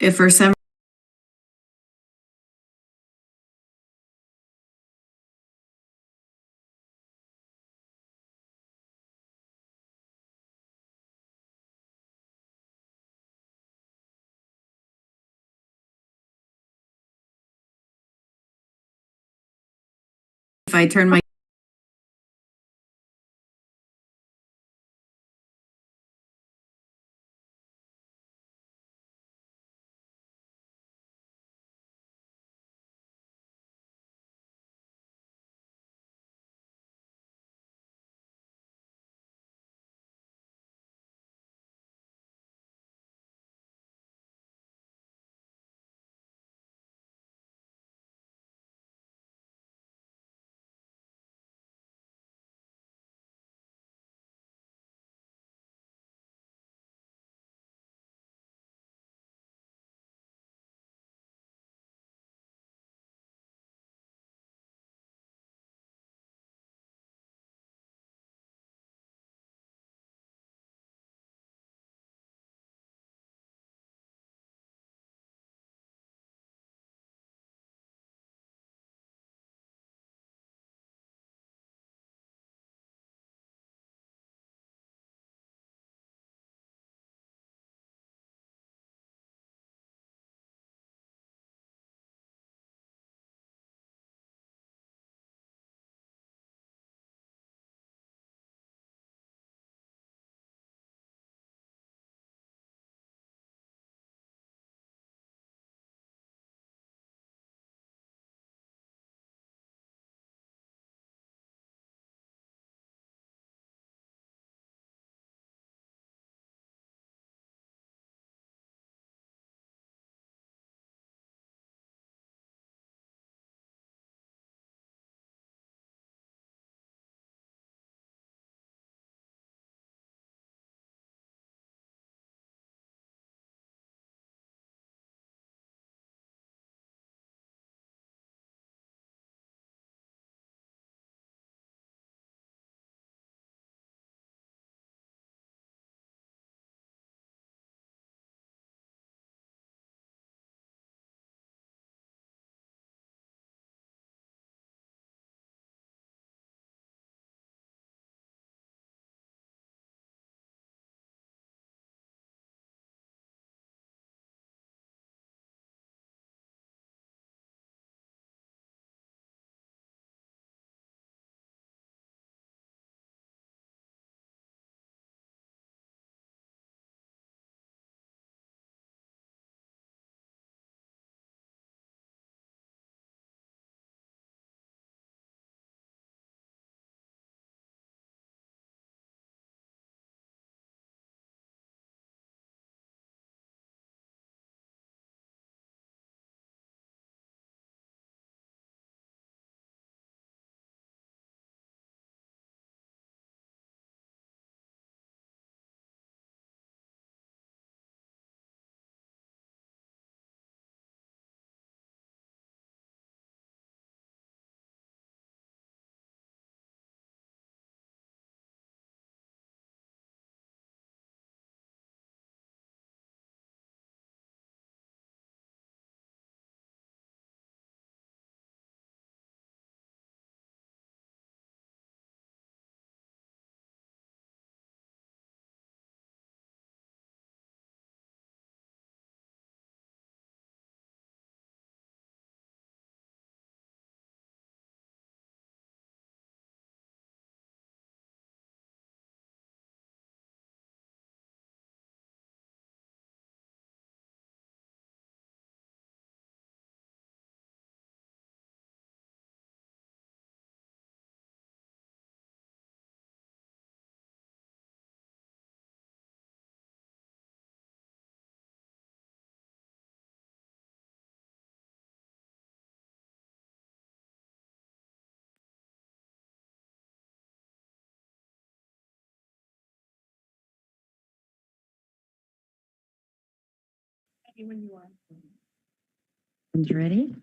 If for some if I turn my Ready?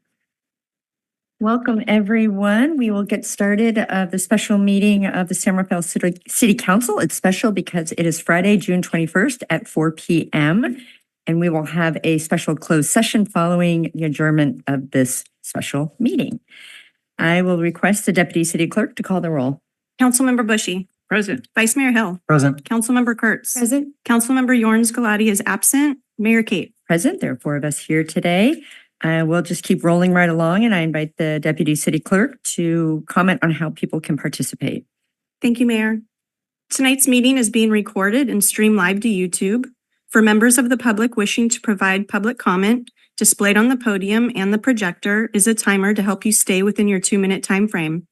Welcome, everyone. We will get started the special meeting of the San Rafael City Council. It's special because it is Friday, June 21st at 4 p.m. and we will have a special closed session following the adjournment of this special meeting. I will request the Deputy City Clerk to call the roll. Councilmember Bushy. Present. Vice Mayor Hill. Present. Councilmember Kurtz. Present. Councilmember Yorns Galati is absent. Mayor Kate. Present. There are 4 of us here today. We'll just keep rolling right along, and I invite the Deputy City Clerk to comment on how people can participate. Thank you, Mayor. Tonight's meeting is being recorded and streamed live to YouTube. For members of the public wishing to provide public comment, displayed on the podium and the projector is a timer to help you stay within your 2-minute time frame.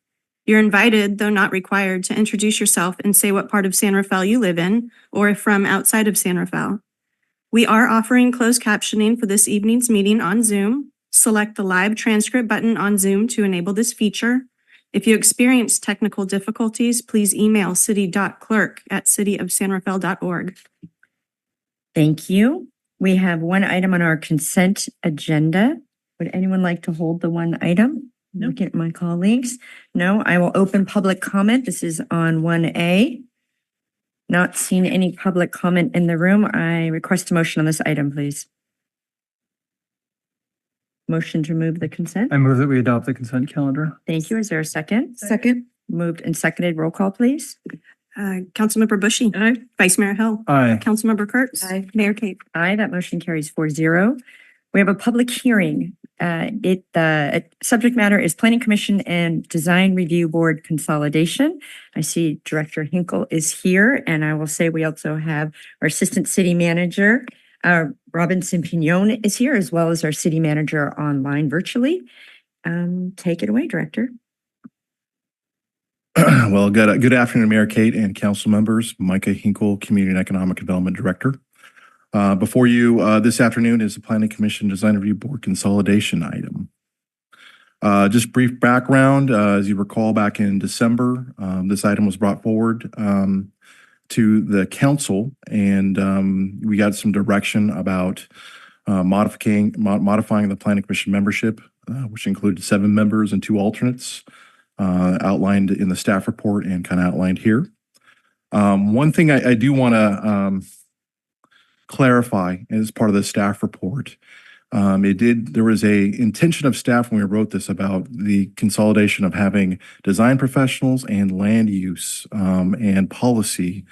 You're invited, though not required, to introduce yourself and say what part of San Rafael you live in, or if from outside of San Rafael. We are offering closed captioning for this evening's meeting on Zoom. Select the live transcript button on Zoom to enable this feature. If you experience technical difficulties, please email city.clerk@cityofsanrafael.org. Thank you. We have one item on our consent agenda. Would anyone like to hold the one item? No. Look at my colleagues. No, I will open public comment. This is on 1A. Not seeing any public comment in the room. I request a motion on this item, please. Motion to remove the consent. I move that we adopt the consent calendar. Thank you. Is there a second? Second. Moved and seconded. Roll call, please. Councilmember Bushy. Aye. Vice Mayor Hill. Aye. Councilmember Kurtz. Aye. Mayor Kate. Aye, that motion carries 4-0. We have a public hearing. Subject matter is Planning Commission and Design Review Board consolidation. I see Director Hinkle is here, and I will say we also have our Assistant City Manager, Robinson Pignon is here, as well as our City Manager online virtually. Take it away, Director. Well, good afternoon, Mayor Kate and council members. Micah Hinkle, Community and Economic Development Director. Before you this afternoon is the Planning Commission Design Review Board consolidation item. Just brief background, as you recall back in December, this item was brought forward to the council, and we got some direction about modifying the Planning Commission membership, which included 7 members and 2 alternates, outlined in the staff report and kind of outlined here. One thing I do want to clarify as part of the staff report, there was a intention of staff when we wrote this about the consolidation of having design professionals and land use and policy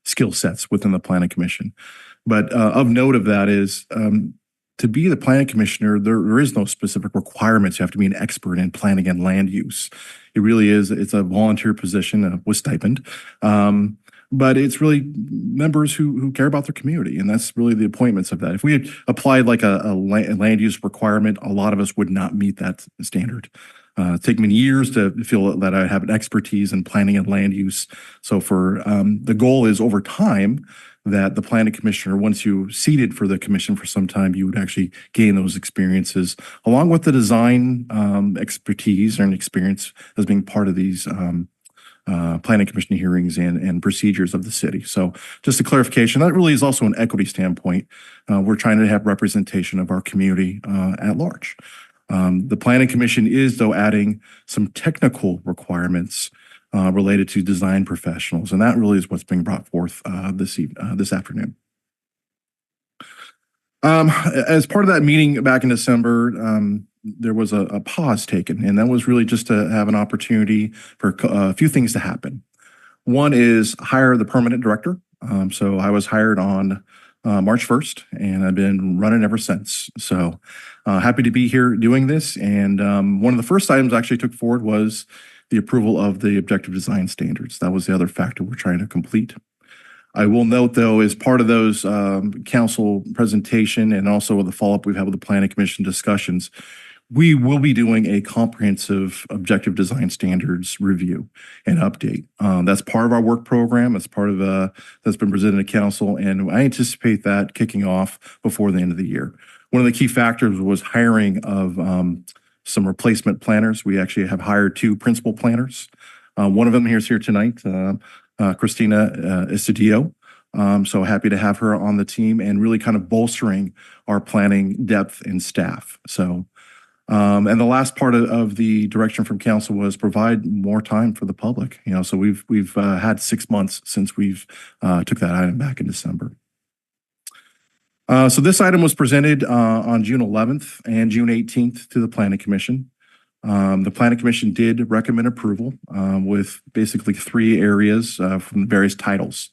skill sets within the Planning Commission. But of note of that is to be the planning commissioner, there is no specific requirements. You have to be an expert in planning and land use. It really is, it's a volunteer position with stipend. But it's really members who care about their community, and that's really the appointments of that. If we had applied like a land use requirement, a lot of us would not meet that standard. It's taken me years to feel that I have an expertise in planning and land use. So for the goal is over time that the planning commissioner, once you seated for the commission for some time, you would actually gain those experiences along with the design expertise and experience as being part of these planning commission hearings and procedures of the city. So just a clarification, that really is also an equity standpoint. We're trying to have representation of our community at large. The planning commission is, though, adding some technical requirements related to design professionals, and that really is what's being brought forth this afternoon. As part of that meeting back in December, there was a pause taken, and that was really just to have an opportunity for a few things to happen. One is hire the permanent director. So I was hired on March 1st, and I've been running ever since. So happy to be here doing this. And one of the first items I actually took forward was the approval of the objective design standards. That was the other factor we're trying to complete. I will note, though, as part of those council presentation and also with the follow-up we've had with the Planning Commission discussions, we will be doing a comprehensive objective design standards review and update. That's part of our work program. That's part of that's been presented to council, and I anticipate that kicking off before the end of the year. One of the key factors was hiring of some replacement planners. We actually have hired 2 principal planners. One of them is here tonight, Christina Estadio. So happy to have her on the team and really kind of bolstering our planning depth and staff. So, and the last part of the direction from council was provide more time for the public. You know, so we've had 6 months since we've took that item back in December. So this item was presented on June 11th and June 18th to the Planning Commission. The Planning Commission did recommend approval with basically three areas from the various titles.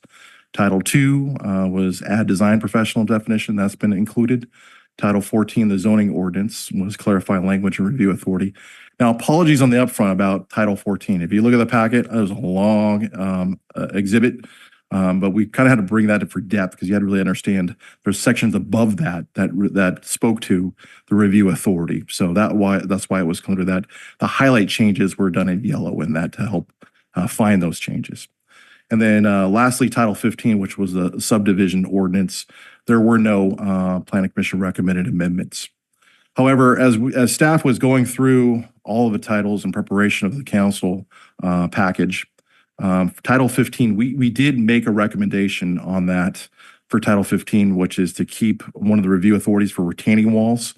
Title 2 was add design professional definition. That's been included. Title 14, the zoning ordinance, was clarify language and review authority. Now, apologies on the upfront about Title 14. If you look at the packet, it was a long exhibit, but we kind of had to bring that in for depth because you had to really understand there's sections above that spoke to the review authority. So that's why it was clear that the highlight changes were done in yellow in that to help find those changes. And then lastly, Title 15, which was the subdivision ordinance, there were no Planning Commission recommended amendments. However, as staff was going through all of the titles in preparation of the council package, Title 15, we did make a recommendation on that for Title 15, which is to keep one of the review authorities for retaining walls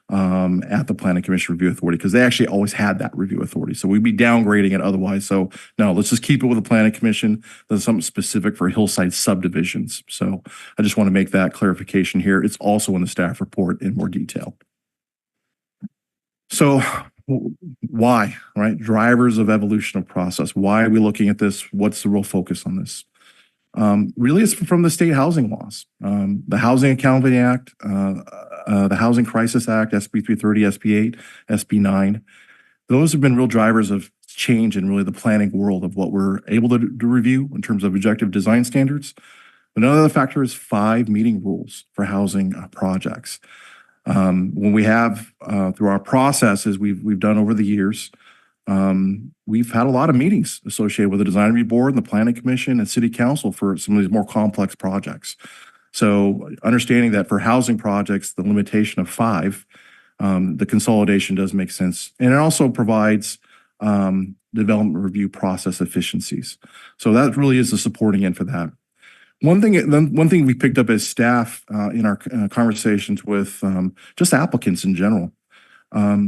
at the Planning Commission Review Authority, because they actually always had that review authority. So we'd be downgrading it otherwise. So no, let's just keep it with the Planning Commission. There's something specific for hillside subdivisions. So I just want to make that clarification here. It's also in the staff report in more detail. So why, right? Drivers of evolution of process. Why are we looking at this? What's the real focus on this? Really, it's from the state housing laws. The Housing Accountability Act, the Housing Crisis Act, SB 330, SB 8, SB 9. Those have been real drivers of change in really the planning world of what we're able to review in terms of objective design standards. Another factor is 5 meeting rules for housing projects. When we have, through our processes we've done over the years, we've had a lot of meetings associated with the Design Review Board and the Planning Commission and City Council for some of these more complex projects. So understanding that for housing projects, the limitation of 5, the consolidation does make sense. And it also provides development review process efficiencies. So that really is the supporting end for that. One thing we picked up as staff in our conversations with just applicants in general,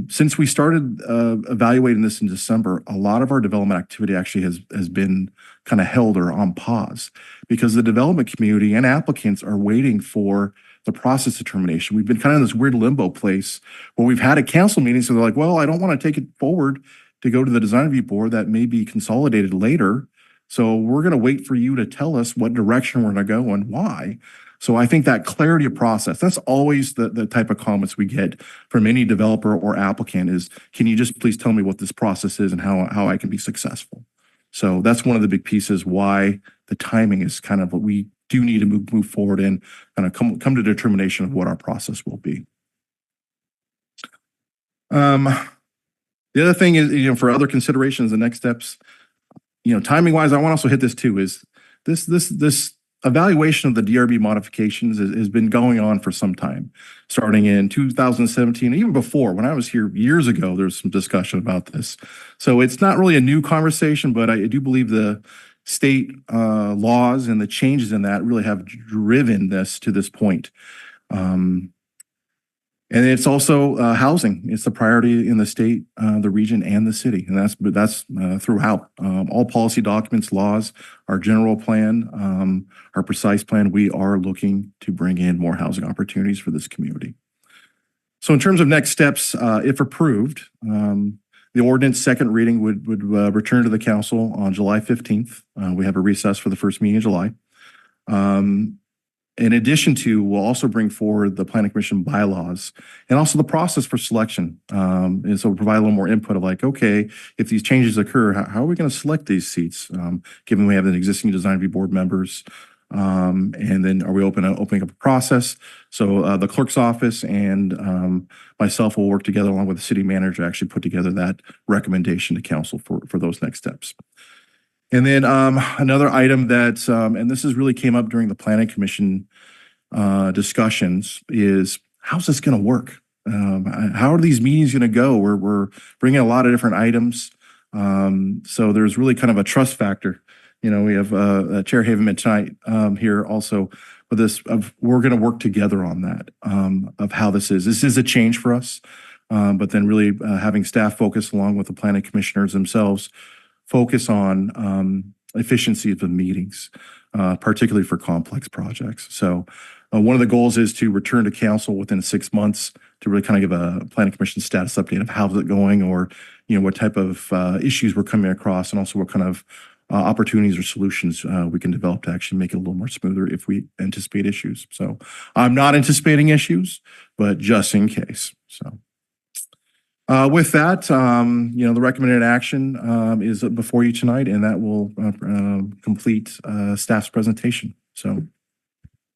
since we started evaluating this in December, a lot of our development activity actually has been kind of held or on pause because the development community and applicants are waiting for the process determination. We've been kind of in this weird limbo place where we've had a council meeting, so they're like, well, I don't want to take it forward to go to the Design Review Board. That may be consolidated later. So we're going to wait for you to tell us what direction we're going to go and why. So I think that clarity of process, that's always the type of comments we get from any developer or applicant is, can you just please tell me what this process is and how I can be successful? So that's one of the big pieces why the timing is kind of what we do need to move forward and kind of come to determination of what our process will be. The other thing is, for other considerations, the next steps, timing wise, I want to also hit this too, is this evaluation of the DRB modifications has been going on for some time, starting in 2017, even before. When I was here years ago, there's some discussion about this. So it's not really a new conversation, but I do believe the state laws and the changes in that really have driven this to this point. And it's also housing. It's the priority in the state, the region, and the city, and that's throughout all policy documents, laws, our general plan, our precise plan. We are looking to bring in more housing opportunities for this community. So, in terms of next steps, if approved, the ordinance second reading would return to the council on July 15th. We have a recess for the first meeting in July. In addition to, we'll also bring forward the Planning Commission bylaws and also the process for selection. And so we'll provide a little more input of like, okay, if these changes occur, how are we going to select these seats? Given we have an existing Design Review Board members, and then are we opening up a process? So the clerk's office and myself will work together along with the city manager to actually put together that recommendation to council for those next steps. And then another item that, and this has really came up during the Planning Commission discussions, is how's this going to work? How are these meetings going to go? We're bringing a lot of different items. So there's really kind of a trust factor. We have Chair Havenman tonight here also with this, we're going to work together on that, of how this is. This is a change for us, but then really having staff focus along with the planning commissioners themselves, focus on efficiency of the meetings, particularly for complex projects. So One of the goals is to return to council within 6 months to really kind of give a planning commission status update of how's it going, or, what type of issues we're coming across, and also what kind of opportunities or solutions we can develop to actually make it a little more smoother if we anticipate issues. So I'm not anticipating issues, but just in case. So with that, the recommended action is before you tonight, and that will complete staff's presentation. So.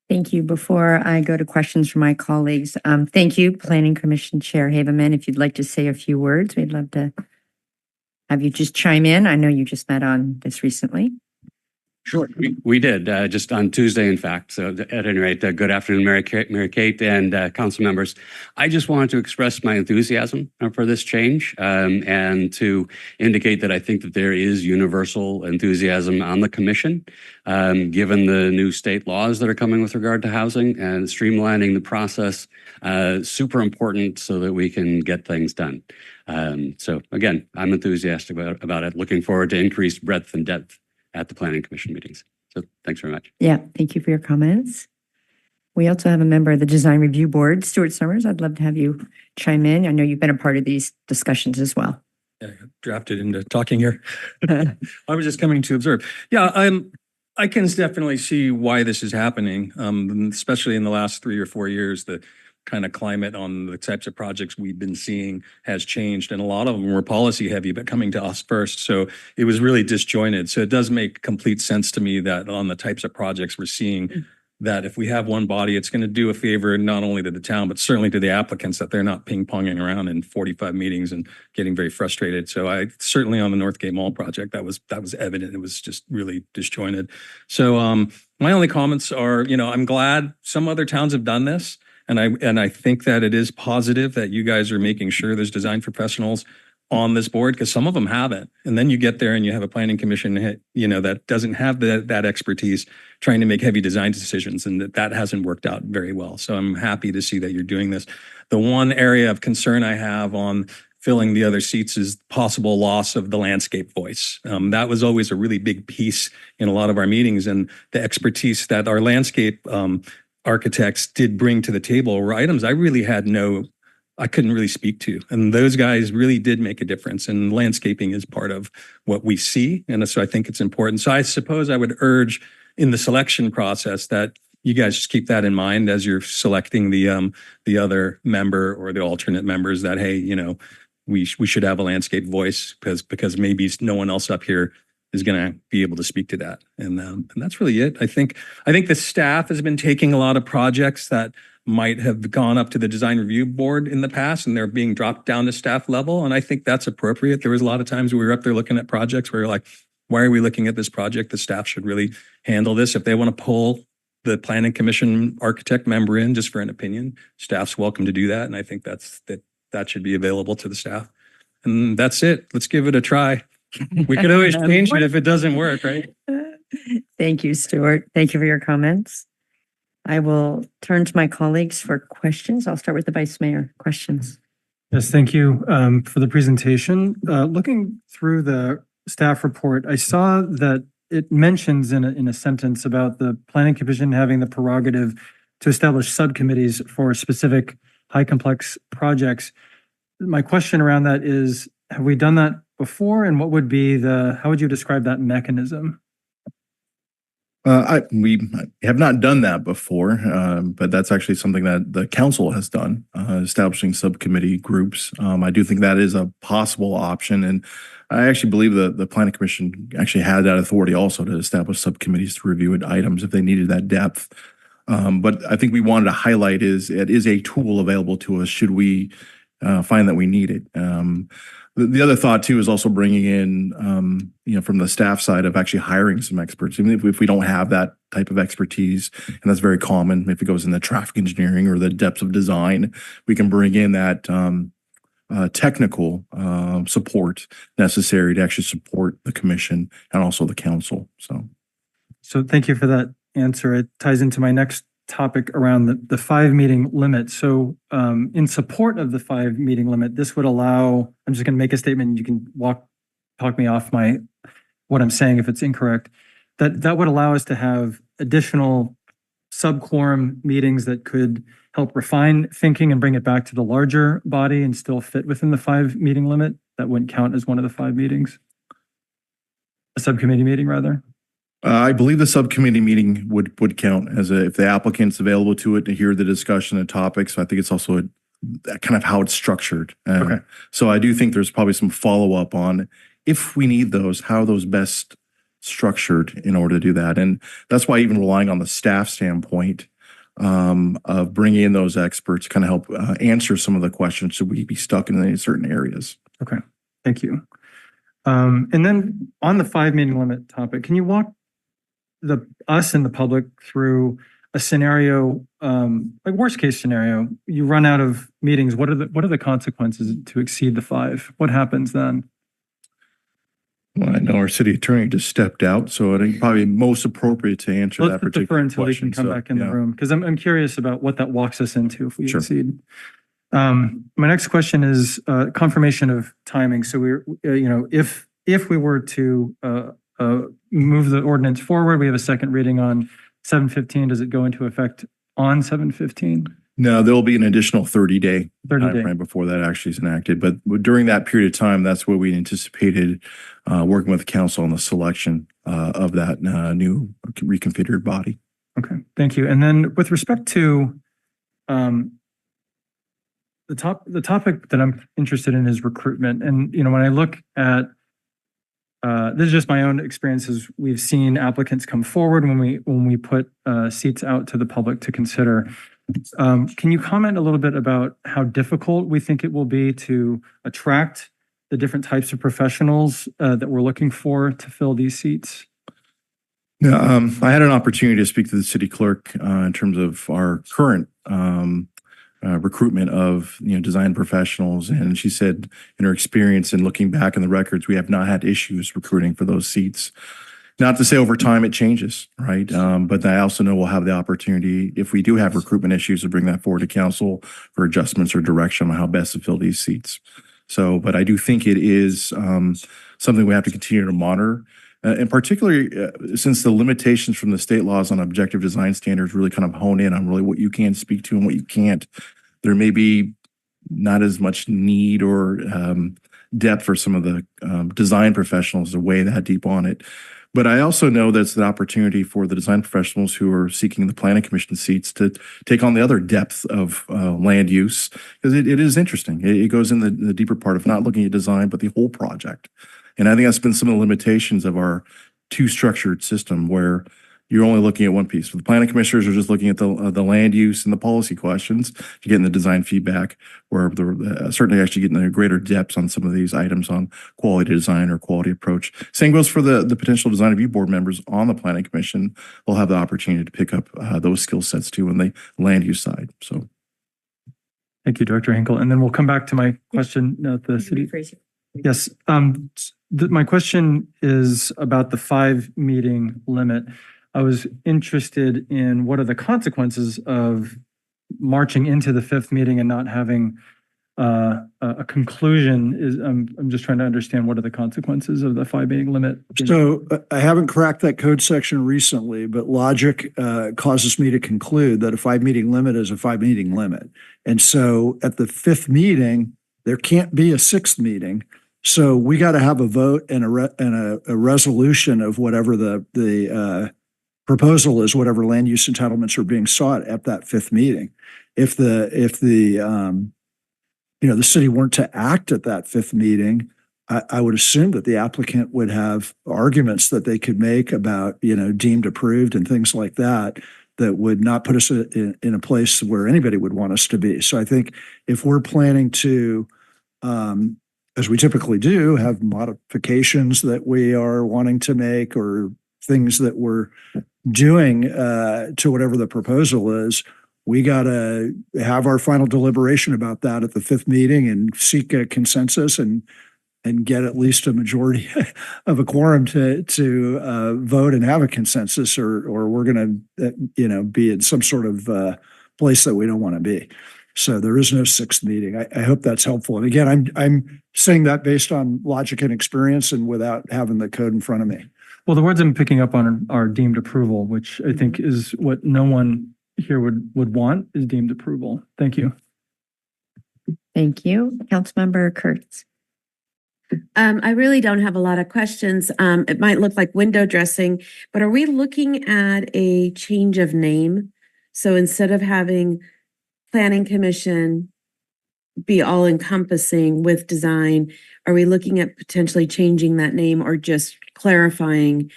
Thank you. Before I go to questions from my colleagues, thank you, Planning Commission Chair Haveman. If you'd like to say a few words, we'd love to have you just chime in. I know you just met on this recently. Sure. We did just on Tuesday, in fact. So at any rate, good afternoon, Mary Kate and council members. I just wanted to express my enthusiasm for this change and to indicate that I think that there is universal enthusiasm on the commission, given the new state laws that are coming with regard to housing, and streamlining the process, super important so that we can get things done. So again, I'm enthusiastic about it. Looking forward to increased breadth and depth at the Planning Commission meetings. So thanks very much. Yeah, thank you for your comments. We also have a member of the Design Review Board, Stuart Summers. I'd love to have you chime in. I know you've been a part of these discussions as well. Yeah, I got drafted into talking here. I was just coming to observe. Yeah, I can definitely see why this is happening, especially in the last 3 or 4 years. The kind of climate on the types of projects we've been seeing has changed, and a lot of them were policy heavy, but coming to us first. So it was really disjointed. So it does make complete sense to me that on the types of projects we're seeing, that if we have one body, it's going to do a favor not only to the town, but certainly to the applicants, that they're not ping-ponging around in 45 meetings and getting very frustrated. So I certainly on the Northgate Mall project, that was evident. It was just really disjointed. So my only comments are, I'm glad some other towns have done this. And I think that it is positive that you guys are making sure there's design professionals on this board, because some of them haven't. And then you get there and you have a planning commission, that doesn't have that expertise trying to make heavy design decisions, and that hasn't worked out very well. So I'm happy to see that you're doing this. The one area of concern I have on filling the other seats is possible loss of the landscape voice. That was always a really big piece in a lot of our meetings, and the expertise that our landscape architects did bring to the table were items I couldn't really speak to. And those guys really did make a difference. And landscaping is part of what we see. And so I think it's important. So I suppose I would urge in the selection process that you guys just keep that in mind as you're selecting the other member or the alternate members, that, hey, we should have a landscape voice because maybe no one else up here is going to be able to speak to that. And that's really it. I think the staff has been taking a lot of projects that might have gone up to the design review board in the past, and they're being dropped down to staff level. And I think that's appropriate. There was a lot of times we were up there looking at projects where you're like, why are we looking at this project? The staff should really handle this. If they want to pull the planning commission architect member in just for an opinion, staff's welcome to do that. And I think that should be available to the staff. And that's it. Let's give it a try. We could always change it if it doesn't work, right? Thank you, Stuart. Thank you for your comments. I will turn to my colleagues for questions. I'll start with the Vice Mayor. Questions? Yes, thank you for the presentation. Looking through the staff report, I saw that it mentions in a sentence about the Planning Commission having the prerogative to establish subcommittees for specific high complex projects. My question around that is, have we done that before, and what would be how would you describe that mechanism? We have not done that before, but that's actually something that the council has done, establishing subcommittee groups. I do think that is a possible option, and I actually believe the Planning Commission actually had that authority also to establish subcommittees to review items if they needed that depth. But I think we wanted to highlight it is a tool available to us should we find that we need it. The other thought too is also bringing in, from the staff side of actually hiring some experts. Even if we don't have that type of expertise, and that's very common, if it goes in the traffic engineering or the depths of design, we can bring in that technical support necessary to actually support the commission and also the council. So thank you for that answer. It ties into my next topic around the 5-meeting limit. So in support of the 5-meeting limit, this would allow, I'm just going to make a statement and you can talk me off what I'm saying if it's incorrect, that would allow us to have additional sub-quorum meetings that could help refine thinking and bring it back to the larger body and still fit within the 5-meeting limit? That wouldn't count as one of the 5 meetings? A subcommittee meeting, rather? I believe the subcommittee meeting would count as if the applicant's available to it to hear the discussion and topics. I think it's also kind of how it's structured. Okay. So I do think there's probably some follow-up on if we need those, how are those best structured in order to do that. And that's why even relying on the staff standpoint of bringing in those experts kind of help answer some of the questions. Should we be stuck in certain areas? Okay, thank you. And then on the 5-meeting limit topic, can you walk us and the public through a scenario, like worst case scenario, you run out of meetings. What are the consequences to exceed the 5? What happens then? Well, I know our city attorney just stepped out, so I think probably most appropriate to answer that Let's particular defer until he question. can come back in the yeah. room, because I'm curious about what that walks us into if we Sure. exceed. My next question is confirmation of timing. So we're, if we were to move the ordinance forward, we have a second reading on 7/15. Does it go into effect on 7/15? No, there'll be an additional 30-day 30-day. timeframe before that actually is enacted. But during that period of time, that's where we anticipated working with the council on the selection of that new reconfigured body. Okay, thank you. And then with respect to the topic that I'm interested in is recruitment. And, when I look at this is just my own experiences. We've seen applicants come forward when we put seats out to the public to consider. Can you comment a little bit about how difficult we think it will be to attract the different types of professionals that we're looking for to fill these seats? Yeah, I had an opportunity to speak to the city clerk in terms of our current recruitment of design professionals, and she said in her experience and looking back in the records, we have not had issues recruiting for those seats. Not to say over time it changes, right? But I also know we'll have the opportunity, if we do have recruitment issues, to bring that forward to council for adjustments or direction on how best to fill these seats. So, but I do think it is something we have to continue to monitor. And particularly since the limitations from the state laws on objective design standards really kind of hone in on really what you can speak to and what you can't, there may be not as much need or depth for some of the design professionals to weigh that deep on it. But I also know that's an opportunity for the design professionals who are seeking the planning commission seats to take on the other depth of land use, because it is interesting. It goes in the deeper part of not looking at design, but the whole project. And I think that's been some of the limitations of our two-structured system, where you're only looking at one piece. The planning commissioners are just looking at the land use and the policy questions. You're getting the design feedback, where they're certainly actually getting the greater depths on some of these items on quality design or quality approach. Same goes for the potential design review board members on the planning commission. They'll have the opportunity to pick up those skill sets too on the land use side. So, thank you, Director Hinkle. And then we'll come back to my question at the city. Yes. My question is about the 5-meeting limit. I was interested in what are the consequences of marching into the 5th meeting and not having a conclusion. I'm just trying to understand what are the consequences of the 5-meeting limit. So I haven't cracked that code section recently, but logic causes me to conclude that a 5-meeting limit is a 5-meeting limit. And so at the 5th meeting, there can't be a 6th meeting. So we got to have a vote and a resolution of whatever the proposal is, whatever land use entitlements are being sought at that 5th meeting. If the city weren't to act at that 5th meeting, I would assume that the applicant would have arguments that they could make about, deemed approved and things like that, that would not put us in a place where anybody would want us to be. So I think if we're planning to, as we typically do, have modifications that we are wanting to make or things that we're doing to whatever the proposal is, we got to have our final deliberation about that at the 5th meeting and seek a consensus and get at least a majority of a quorum to vote and have a consensus, or we're going to be in some sort of place that we don't want to be. So there is no 6th meeting. I hope that's helpful. And again, I'm saying that based on logic and experience and without having the code in front of me. Well, the words I'm picking up on are deemed approval, which I think is what no one here would want, is deemed approval. Thank you. Thank you. Councilmember Kurtz. I really don't have a lot of questions. It might look like window dressing, but are we looking at a change of name? So instead of having Planning Commission be all encompassing with design, are we looking at potentially changing that name or just clarifying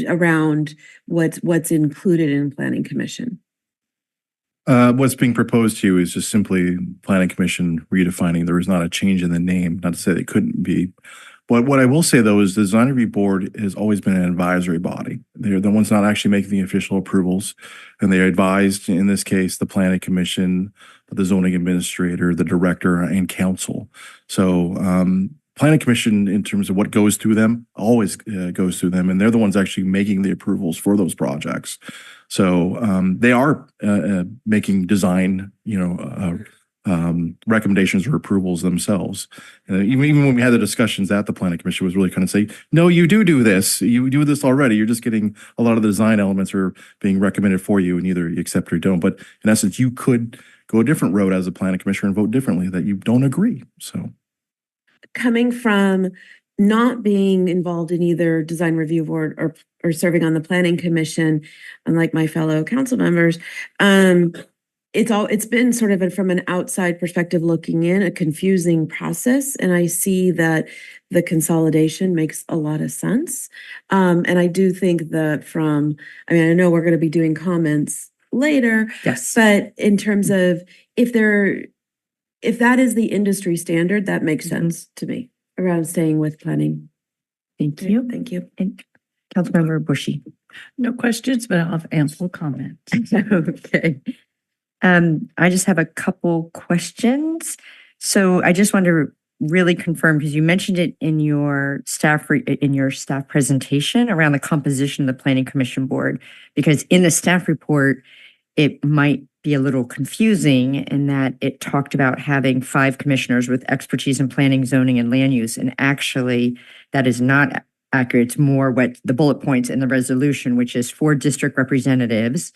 around what's included in Planning Commission? What's being proposed to you is just simply Planning Commission redefining. There is not a change in the name, not to say they couldn't be. But what I will say, though, is the Design Review Board has always been an advisory body. They're the ones not actually making the official approvals. And they advised, in this case, the Planning Commission, the zoning administrator, the director, and council. So Planning Commission, in terms of what goes through them, always goes through them. And they're the ones actually making the approvals for those projects. So they are making design, recommendations or approvals themselves. Even when we had the discussions at the Planning Commission, was really kind of say, no, you do this. You do this already. You're just getting a lot of the design elements are being recommended for you, and either you accept or you don't. But in essence, you could go a different road as a Planning Commissioner and vote differently that you don't agree. So Coming from not being involved in either design review board or serving on the Planning Commission, unlike my fellow council members, it's been sort of from an outside perspective looking in, a confusing process. And I see that the consolidation makes a lot of sense. And I do think that I know we're going to be doing comments later, Yes. but in terms of if that is the industry standard, that makes sense to me around staying with planning. Thank you. Thank you. And Councilmember Bushy. No questions, but I'll have ample comments. Okay. I just have a couple questions. So I just want to really confirm, because you mentioned it in your staff presentation around the composition of the Planning Commission Board, because in the staff report, it might be a little confusing in that it talked about having 5 commissioners with expertise in planning, zoning, and land use. And actually, that is not accurate. It's more what the bullet points in the resolution, which is 4 district representatives,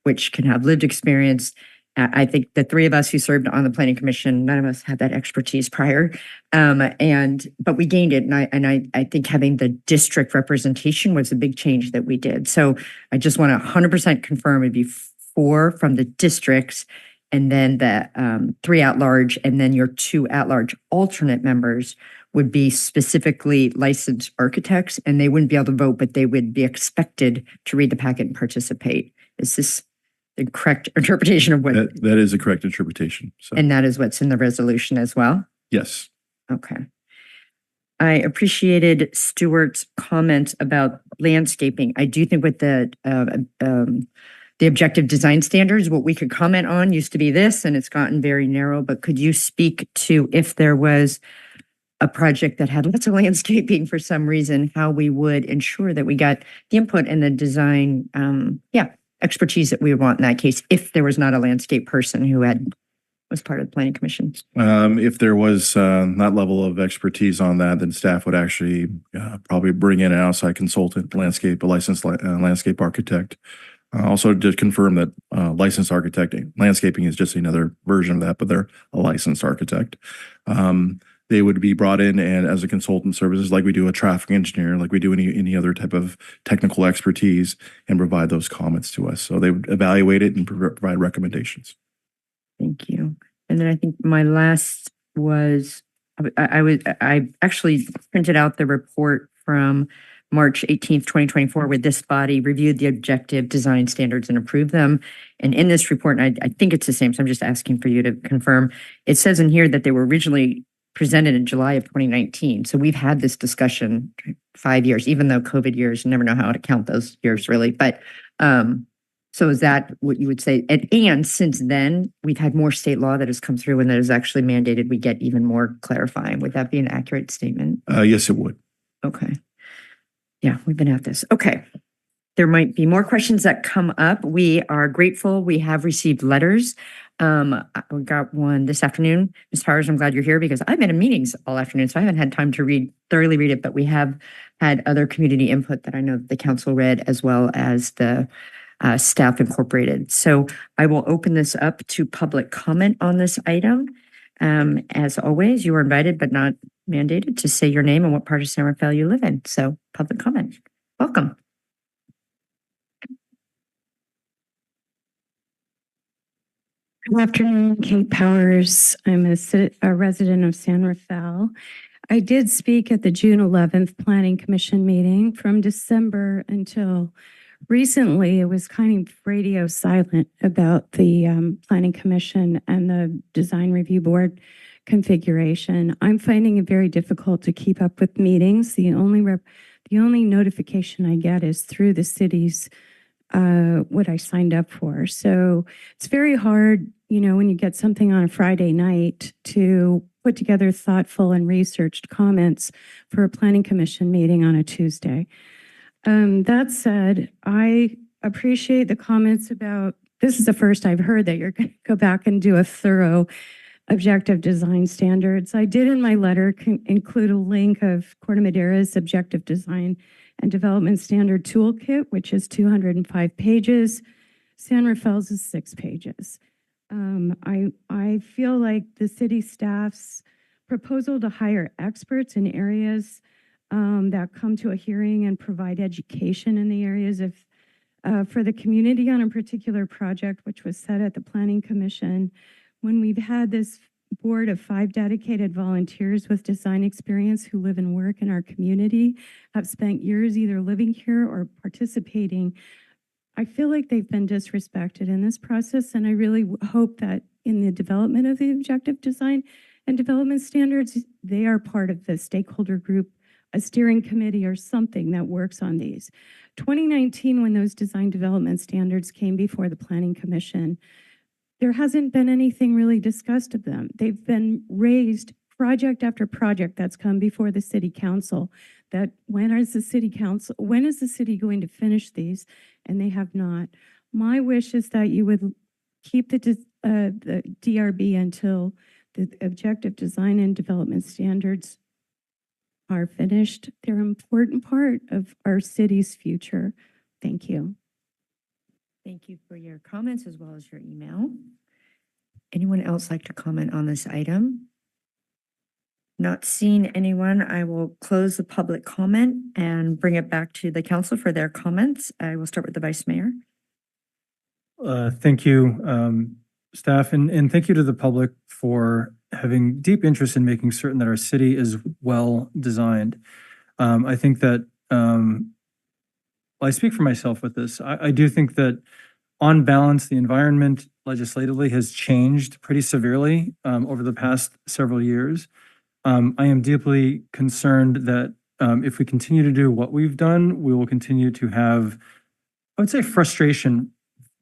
which can have lived experience. I think the 3 of us who served on the Planning Commission, none of us had that expertise prior, but we gained it. And I think having the district representation was a big change that we did. So I just want to 100% confirm it'd be 4 from the districts, and then the 3 at large, and then your 2 at large alternate members would be specifically licensed architects, and they wouldn't be able to vote, but they would be expected to read the packet and participate. Is this the correct interpretation of what? that is a correct interpretation. So And that is what's in the resolution as well? yes. Okay. I appreciated Stuart's comment about landscaping. I do think with the objective design standards, what we could comment on used to be this, and it's gotten very narrow, but could you speak to if there was a project that had lots of landscaping for some reason, how we would ensure that we got the input and the design, expertise that we would want in that case, if there was not a landscape person who was part of the Planning Commission? If there was that level of expertise on that, then staff would actually probably bring in an outside consultant, a licensed landscape architect. Also, to confirm that licensed landscaping is just another version of that, but they're a licensed architect. They would be brought in and as a consultant services, like we do a traffic engineer, like we do any other type of technical expertise, and provide those comments to us. So they would evaluate it and provide recommendations. Thank you. And then I think my last was, I actually printed out the report from March 18th, 2024, where this body reviewed the objective design standards and approved them. And in this report, and I think it's the same, so I'm just asking for you to confirm, it says in here that they were originally presented in July of 2019. So we've had this discussion 5 years, even though COVID years, you never know how to count those years really. But so is that what you would say? And since then, we've had more state law that has come through and that is actually mandated we get even more clarifying. Would that be an accurate statement? Yes, it would. Okay. Yeah, we've been at this. Okay. there might be more questions that come up. We are grateful. We have received letters. We got one this afternoon. Ms. Powers, I'm glad you're here because I've been in meetings all afternoon, so I haven't had time to thoroughly read it, but we have had other community input that I know the council read as well as the staff incorporated. So I will open this up to public comment on this item. As always, you are invited but not mandated to say your name and what part of San Rafael you live in. So public comment. Welcome. Good afternoon, Kate Powers. I'm a resident of San Rafael. I did speak at the June 11th Planning Commission meeting. From December until recently, it was kind of radio silent about the Planning Commission and the Design Review Board configuration. I'm finding it very difficult to keep up with meetings. The only notification I get is through the city's what I signed up for. So it's very hard, when you get something on a Friday night to put together thoughtful and researched comments for a planning commission meeting on a Tuesday. That said, I appreciate the comments about, this is the first I've heard that you're going to go back and do a thorough objective design standards. I did in my letter include a link of Corte Madeira's objective design and development standard toolkit, which is 205 pages. San Rafael's is 6 pages. I feel like the city staff's proposal to hire experts in areas that come to a hearing and provide education in the areas of for the community on a particular project, which was set at the Planning Commission. When we've had this board of 5 dedicated volunteers with design experience who live and work in our community, have spent years either living here or participating, I feel like they've been disrespected in this process, and I really hope that in the development of the objective design and development standards, they are part of the stakeholder group, a steering committee or something that works on these. 2019, when those design development standards came before the Planning Commission, there hasn't been anything really discussed of them. They've been raised project after project that's come before the city council, that when is the city going to finish these? And they have not. My wish is that you would keep the DRB until the objective design and development standards are finished. They're an important part of our city's future. Thank you. Thank you for your comments as well as your email. Anyone else like to comment on this item? Not seeing anyone, I will close the public comment and bring it back to the council for their comments. I will start with the Vice Mayor. Thank you, staff, and thank you to the public for having deep interest in making certain that our city is well designed. I think that, I speak for myself with this. I do think that on balance, the environment legislatively has changed pretty severely over the past several years. I am deeply concerned that if we continue to do what we've done, we will continue to have, I would say, frustration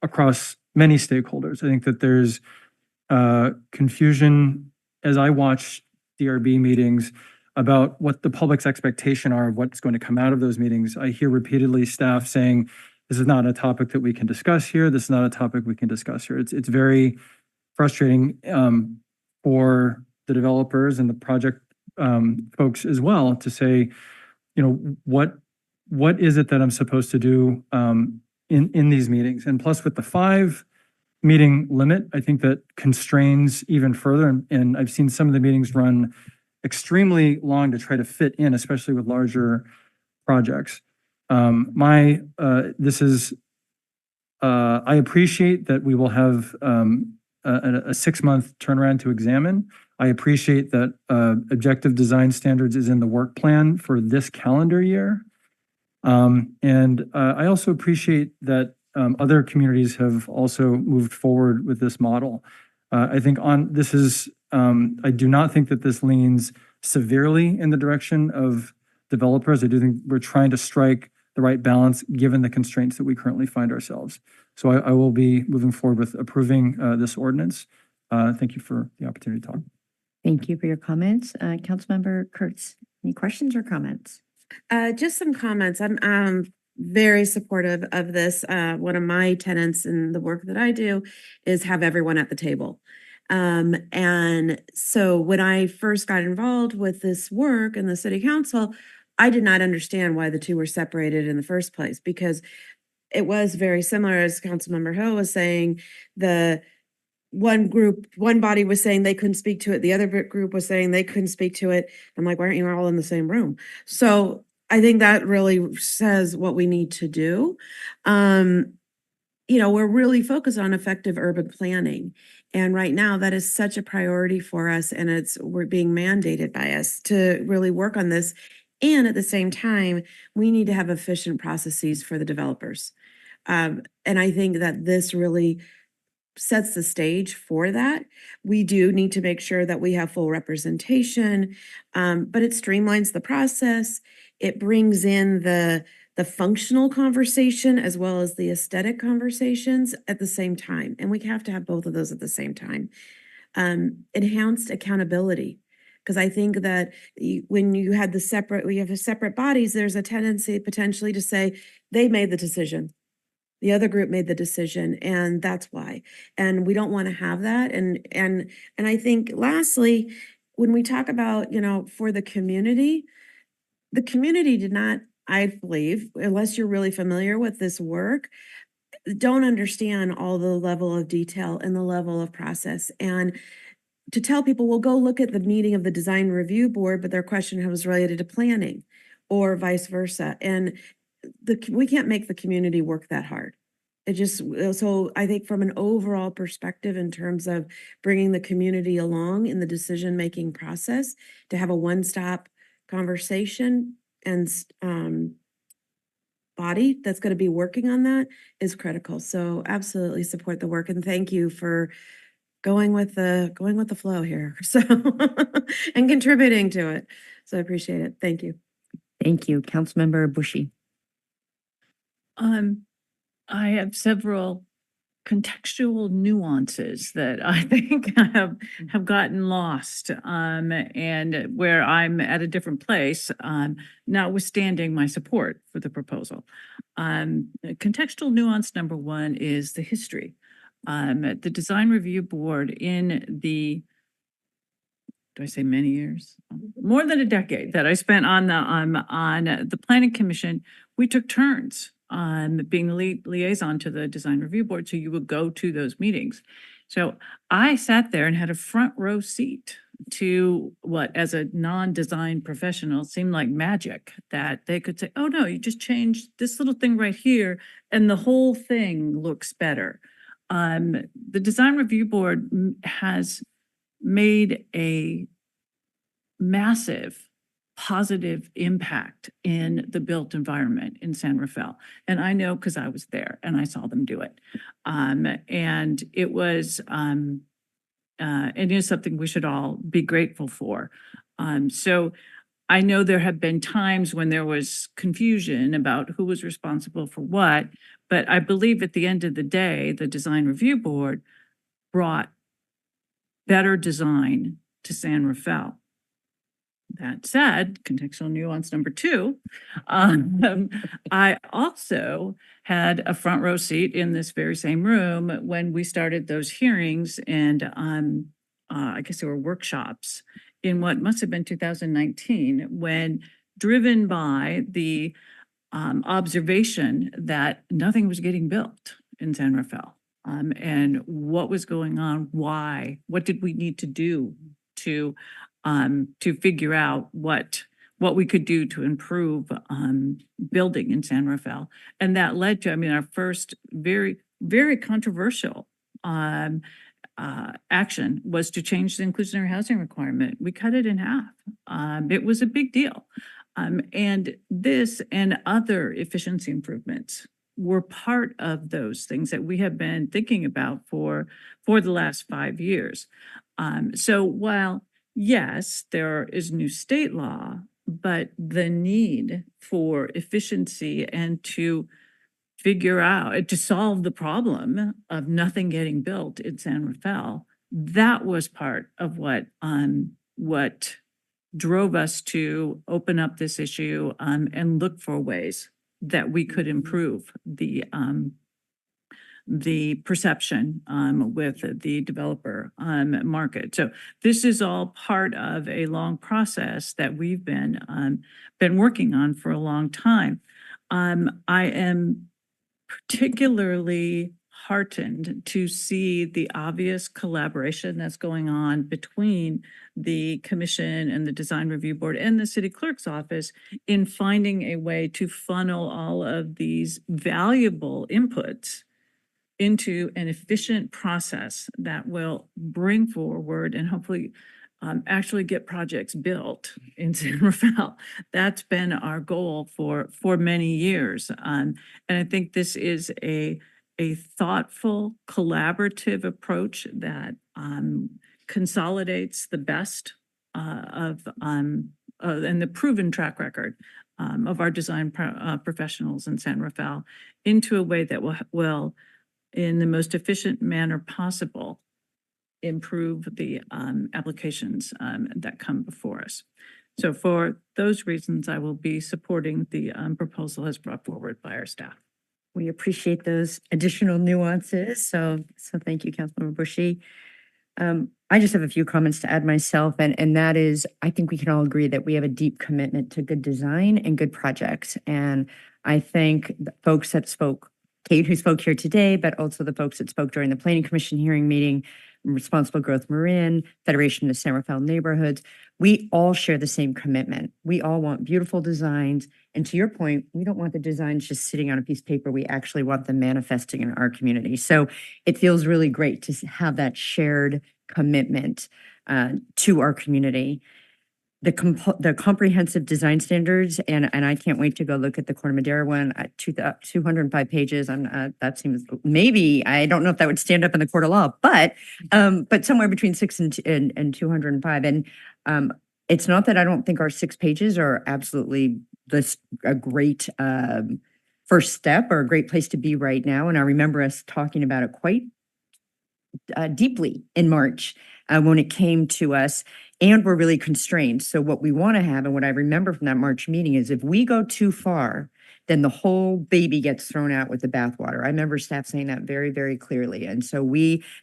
across many stakeholders. I think that there's confusion as I watch DRB meetings about what the public's expectation are of what's going to come out of those meetings. I hear repeatedly staff saying, this is not a topic that we can discuss here. This is not a topic we can discuss here. It's very frustrating for the developers and the project folks as well to say, what is it that I'm supposed to do in these meetings? And plus with the 5 meeting limit, I think that constrains even further. And I've seen some of the meetings run extremely long to try to fit in, especially with larger projects. I appreciate that we will have a 6-month turnaround to examine. I appreciate that objective design standards is in the work plan for this calendar year. And I also appreciate that other communities have also moved forward with this model. I think I do not think that this leans severely in the direction of developers. I do think we're trying to strike the right balance given the constraints that we currently find ourselves. So I will be moving forward with approving this ordinance. Thank you for the opportunity to talk. Thank you for your comments. Councilmember Kurtz, any questions or comments? Just some comments. I'm very supportive of this. One of my tenets in the work that I do is have everyone at the table. And so when I first got involved with this work in the city council, I did not understand why the two were separated in the first place, because it was very similar, as Councilmember Hill was saying. The one group, one body was saying they couldn't speak to it. The other group was saying they couldn't speak to it. I'm like, why aren't you all in the same room? So I think that really says what we need to do. We're really focused on effective urban planning. And right now that is such a priority for us, and we're being mandated by us to really work on this. And at the same time, we need to have efficient processes for the developers. And I think that this really sets the stage for that. We do need to make sure that we have full representation, but it streamlines the process. It brings in the functional conversation as well as the aesthetic conversations at the same time. And we have to have both of those at the same time. Enhanced accountability. Because I think that when you have separate bodies, there's a tendency potentially to say they made the decision. The other group made the decision, and that's why. And we don't want to have that. And I think lastly, when we talk about, for the community did not, I believe, unless you're really familiar with this work, don't understand all the level of detail and the level of process. And to tell people, well, go look at the meeting of the design review board, but their question was related to planning or vice versa. And we can't make the community work that hard. So I think from an overall perspective, in terms of bringing the community along in the decision-making process, to have a one-stop conversation and body that's going to be working on that is critical. So absolutely support the work, and thank you for going with the flow here. So and contributing to it. So I appreciate it. Thank you. Thank you. Councilmember Bushy. I have several contextual nuances that I think have gotten lost, and where I'm at a different place, notwithstanding my support for the proposal. Contextual nuance number one is the history. The Design Review Board in the, do I say many years? More than a decade that I spent on the Planning Commission, we took turns on being the liaison to the Design Review Board. So you would go to those meetings. So I sat there and had a front row seat to what, as a non-design professional, seemed like magic, that they could say, oh no, you just changed this little thing right here and the whole thing looks better. The Design Review Board has made a massive positive impact in the built environment in San Rafael. And I know because I was there and I saw them do it. And it was, it is something we should all be grateful for. So I know there have been times when there was confusion about who was responsible for what, but I believe at the end of the day, the Design Review Board brought better design to San Rafael. That said, contextual nuance number two, I also had a front row seat in this very same room when we started those hearings, and I guess there were workshops in what must have been 2019, when, driven by the observation that nothing was getting built in San Rafael, and what was going on, why, what did we need to do to figure out what we could do to improve building in San Rafael. And that led to, our first very, very controversial action was to change the inclusionary housing requirement. We cut it in half. It was a big deal. And this and other efficiency improvements were part of those things that we have been thinking about for the last 5 years. So while yes, there is new state law, but the need for efficiency and to figure out, to solve the problem of nothing getting built in San Rafael, that was part of what drove us to open up this issue and look for ways that we could improve the perception with the developer market. So this is all part of a long process that we've been working on for a long time. I am particularly heartened to see the obvious collaboration that's going on between the commission and the design review board and the city clerk's office in finding a way to funnel all of these valuable inputs into an efficient process that will bring forward and hopefully actually get projects built in San Rafael. That's been our goal for many years. And I think this is a thoughtful, collaborative approach that consolidates the best and the proven track record of our design professionals in San Rafael into a way that will in the most efficient manner possible, improve the applications that come before us. So for those reasons, I will be supporting the proposal as brought forward by our staff. We appreciate those additional nuances. So thank you, Councilmember Bushy. I just have a few comments to add myself, and that is, I think we can all agree that we have a deep commitment to good design and good projects. And I think the folks that spoke, Kate, who spoke here today, but also the folks that spoke during the Planning Commission hearing meeting, Responsible Growth Marin, Federation of San Rafael Neighborhoods, we all share the same commitment. We all want beautiful designs. And to your point, we don't want the designs just sitting on a piece of paper. We actually want them manifesting in our community. So it feels really great to have that shared commitment to our community. The comprehensive design standards, and I can't wait to go look at the Corte Madera one at 205 pages. That seems, maybe, I don't know if that would stand up in the court of law, but somewhere between 6 and 205. And it's not that I don't think our 6 pages are absolutely a great first step or a great place to be right now. And I remember us talking about it quite deeply in March when it came to us, and we're really constrained. So what we want to have, and what I remember from that March meeting, is if we go too far, then the whole baby gets thrown out with the bathwater. I remember staff saying that very, very clearly. And so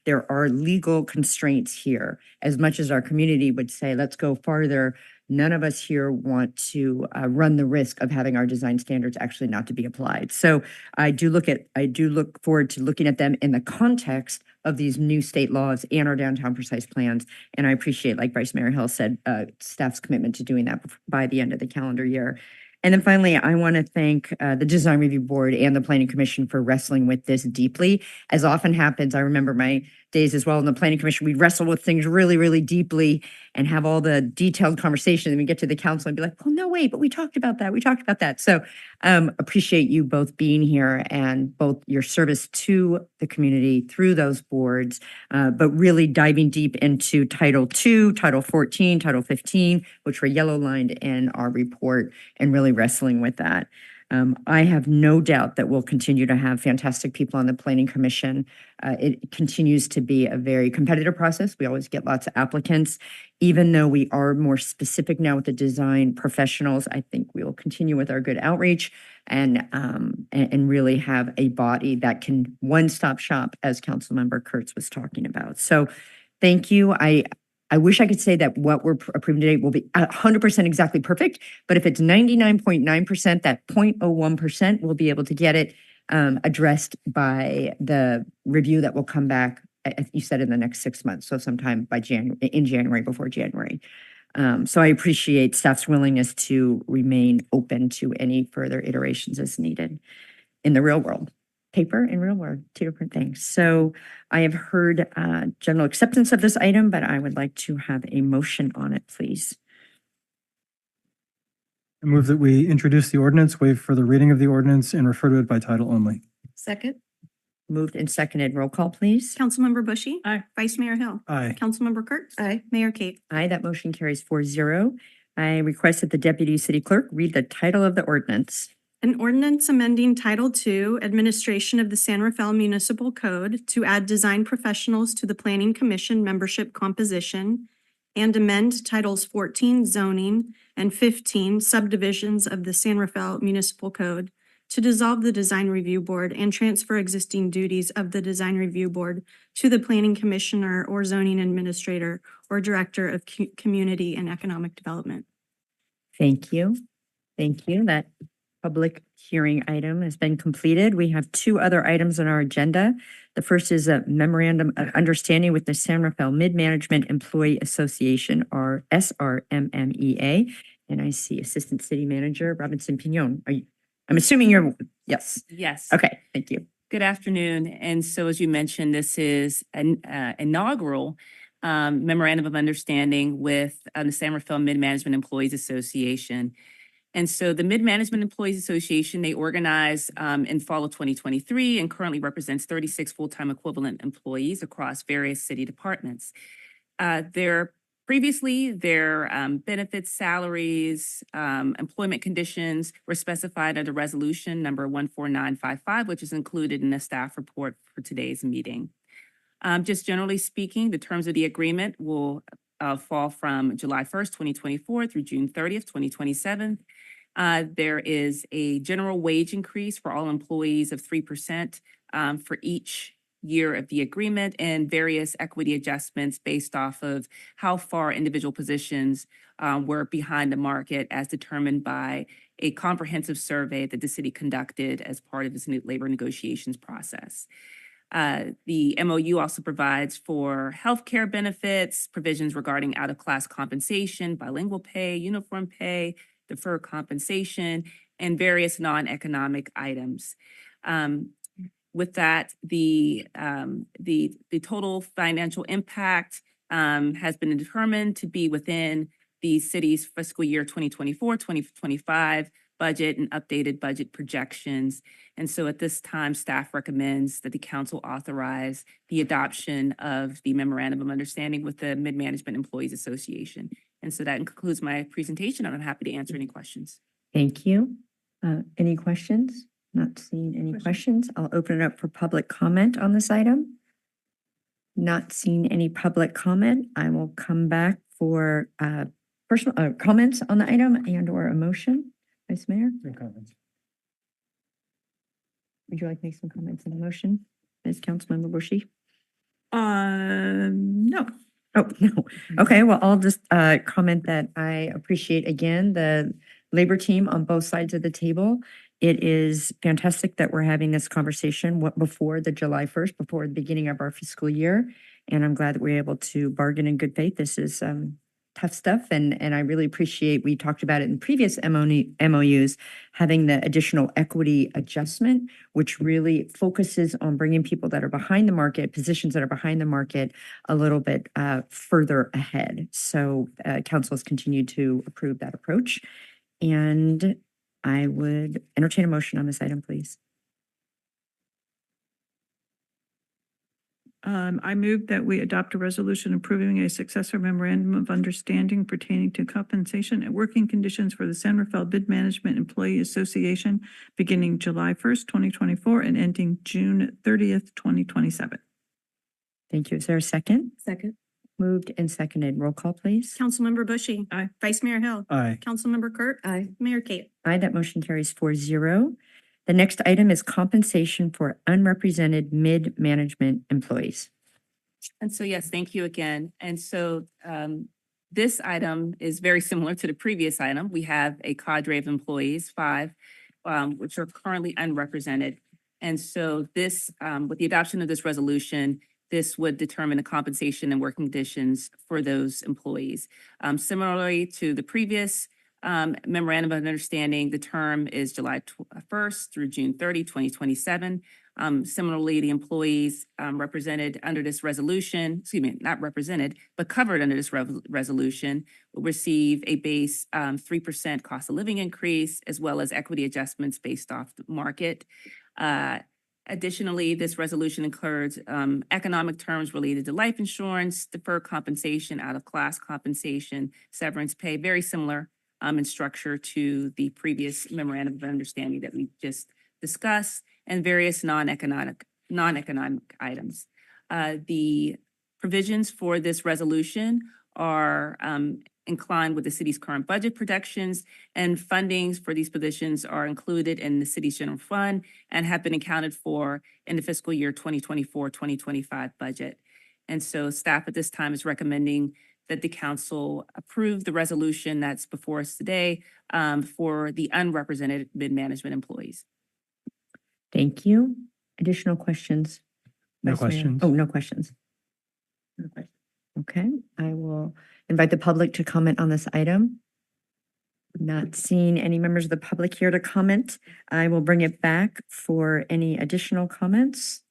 there are legal constraints here. As much as our community would say, let's go farther, none of us here want to run the risk of having our design standards actually not to be applied. So I do look forward to looking at them in the context of these new state laws and our downtown precise plans. And I appreciate, like Vice Mayor Hill said, staff's commitment to doing that by the end of the calendar year. And then finally, I want to thank the Design Review Board and the Planning Commission for wrestling with this deeply. As often happens, I remember my days as well in the Planning Commission, we'd wrestle with things really, really deeply and have all the detailed conversation. And we get to the council and be like, well, no, wait, but we talked about that. We talked about that. So appreciate you both being here and both your service to the community through those boards, but really diving deep into Title II, Title 14, Title 15, which were yellow lined in our report, and really wrestling with that. I have no doubt that we'll continue to have fantastic people on the Planning Commission. It continues to be a very competitive process. We always get lots of applicants. Even though we are more specific now with the design professionals, I think we will continue with our good outreach and really have a body that can one-stop shop, as Councilmember Kurtz was talking about. So thank you. I wish I could say that what we're approving today will be 100% exactly perfect, but if it's 99.9%, that 0.01%, we'll be able to get it addressed by the review that will come back, you said, in the next 6 months, so sometime by January, before January. So I appreciate staff's willingness to remain open to any further iterations as needed in the real world. Paper and real world, 2 different things. So I have heard general acceptance of this item, but I would like to have a motion on it, please. I move that we introduce the ordinance, waive further reading of the ordinance, and refer to it by title only. Second. Moved and seconded. Roll call, please. Councilmember Bushy. Aye. Vice Mayor Hill. Aye. Councilmember Kurtz. Aye. Mayor Kate. Aye, that motion carries 4-0. I request that the Deputy City Clerk read the title of the ordinance. An ordinance amending Title II, Administration of the San Rafael Municipal Code to add design professionals to the Planning Commission membership composition and amend Titles 14, Zoning, and 15, Subdivisions of the San Rafael Municipal Code to dissolve the Design Review Board and transfer existing duties of the Design Review Board to the Planning Commissioner or Zoning Administrator or Director of Community and Economic Development. Thank you. Thank you. That public hearing item has been completed. We have two other items on our agenda. The first is a memorandum of understanding with the San Rafael Mid-Management Employee Association, or SRMMEA. And I see Assistant City Manager Robinson Pignon. I'm assuming you're, yes. Yes. Okay, thank you. Good afternoon. And so as you mentioned, this is an inaugural memorandum of understanding with the San Rafael Mid-Management Employees Association. And so the Mid-Management Employees Association, they organized in fall of 2023 and currently represents 36 full-time equivalent employees across various city departments. Previously, their benefits, salaries, employment conditions were specified under resolution number 14955, which is included in the staff report for today's meeting. Just generally speaking, the terms of the agreement will fall from July 1st, 2024 through June 30th, 2027. There is a general wage increase for all employees of 3% for each year of the agreement and various equity adjustments based off of how far individual positions were behind the market as determined by a comprehensive survey that the city conducted as part of this new labor negotiations process. The MOU also provides for healthcare benefits, provisions regarding out-of-class compensation, bilingual pay, uniform pay, deferred compensation, and various non-economic items. With that, the total financial impact has been determined to be within the city's fiscal year 2024-2025 budget and updated budget projections. And so at this time, staff recommends that the council authorize the adoption of the Memorandum of Understanding with the Mid-Management Employees Association. And so that concludes my presentation, and I'm happy to answer any questions. Thank you. Any questions? Not seeing any questions. I'll open it up for public comment on this item. Not seeing any public comment. I will come back for personal comments on the item and or a motion. Vice Mayor? No comments. Would you like to make some comments on the motion, Ms. Councilmember Bushy? No. Oh, no. Okay, well, I'll just comment that I appreciate again the labor team on both sides of the table. It is fantastic that we're having this conversation before the July 1st, before the beginning of our fiscal year. And I'm glad that we're able to bargain in good faith. This is tough stuff. And I really appreciate, we talked about it in previous MOUs, having the additional equity adjustment, which really focuses on bringing people that are behind the market, positions that are behind the market a little bit further ahead. So council has continued to approve that approach. And I would entertain a motion on this item, please. I move that we adopt a resolution approving a successor memorandum of understanding pertaining to compensation and working conditions for the San Rafael Mid-Management Employee Association beginning July 1st, 2024 and ending June 30th, 2027. Thank you. Is there a second? Second. Moved and seconded. Roll call, please. Councilmember Bushy. Aye. Vice Mayor Hill. Aye. Councilmember Kurt. Aye. Mayor Kate. Aye, that motion carries 4-0. The next item is compensation for unrepresented mid-management employees. And so, yes, thank you again. And so this item is very similar to the previous item. We have a cadre of employees, 5, which are currently unrepresented. And so this, with the adoption of this resolution, this would determine the compensation and working conditions for those employees. Similarly to the previous memorandum of understanding, the term is July 1st through June 30, 2027. Similarly, the employees represented under this resolution, excuse me, not represented, but covered under this resolution will receive a base 3% cost of living increase, as well as equity adjustments based off the market. Additionally, this resolution includes economic terms related to life insurance, deferred compensation, out-of-class compensation, severance pay, very similar in structure to the previous memorandum of understanding that we just discussed, and various non-economic items. The provisions for this resolution are inclined with the city's current budget projections, and fundings for these positions are included in the city's general fund and have been accounted for in the fiscal year 2024-2025 budget. And so staff at this time is recommending that the council approve the resolution that's before us today for the unrepresented mid-management employees. Thank you. Additional questions? No Vice Mayor? questions. Oh, no questions. No questions. Okay, I will invite the public to comment on this item. Not seeing any members of the public here to comment. I will bring it back for any additional comments.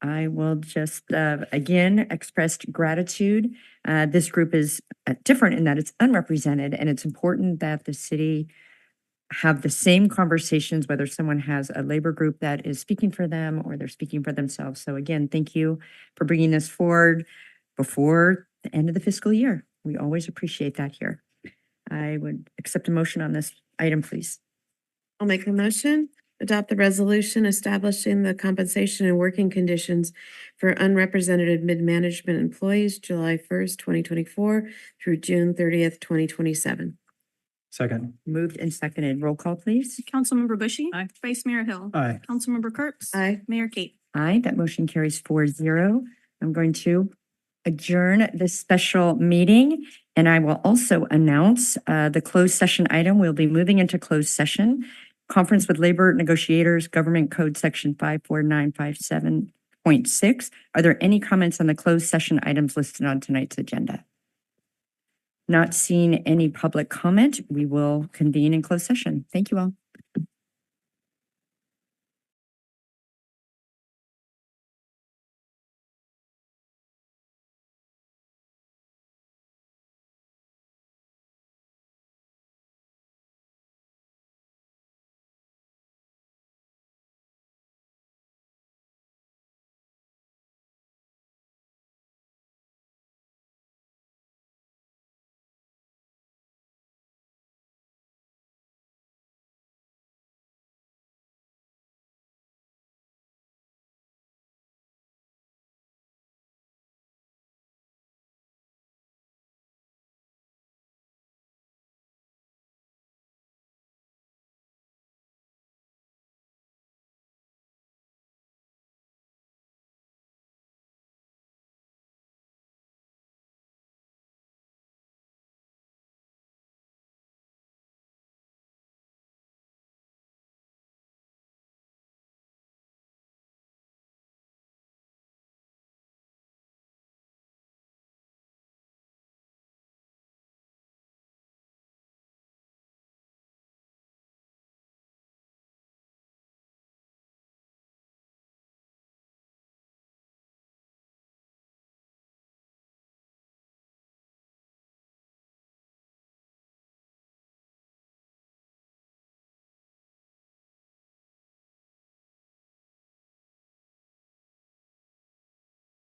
I will just, again, express gratitude. This group is different in that it's unrepresented, and it's important that the city have the same conversations, whether someone has a labor group that is speaking for them or they're speaking for themselves. So again, thank you for bringing this forward before the end of the fiscal year. We always appreciate that here. I would accept a motion on this item, please. I'll make a motion, adopt the resolution establishing the compensation and working conditions for unrepresented mid-management employees, July 1st, 2024 through June 30th, 2027. Second. Moved and seconded. Roll call, please. Councilmember Bushy. Aye. Vice Mayor Hill. Aye. Councilmember Kurtz. Aye. Mayor Kate. Aye, that motion carries 4-0. I'm going to adjourn this special meeting, and I will also announce the closed session item. We'll be moving into closed session. Conference with labor negotiators, Government Code Section 54957.6. Are there any comments on the closed session items listed on tonight's agenda? Not seeing any public comment, we will convene in closed session. Thank you all.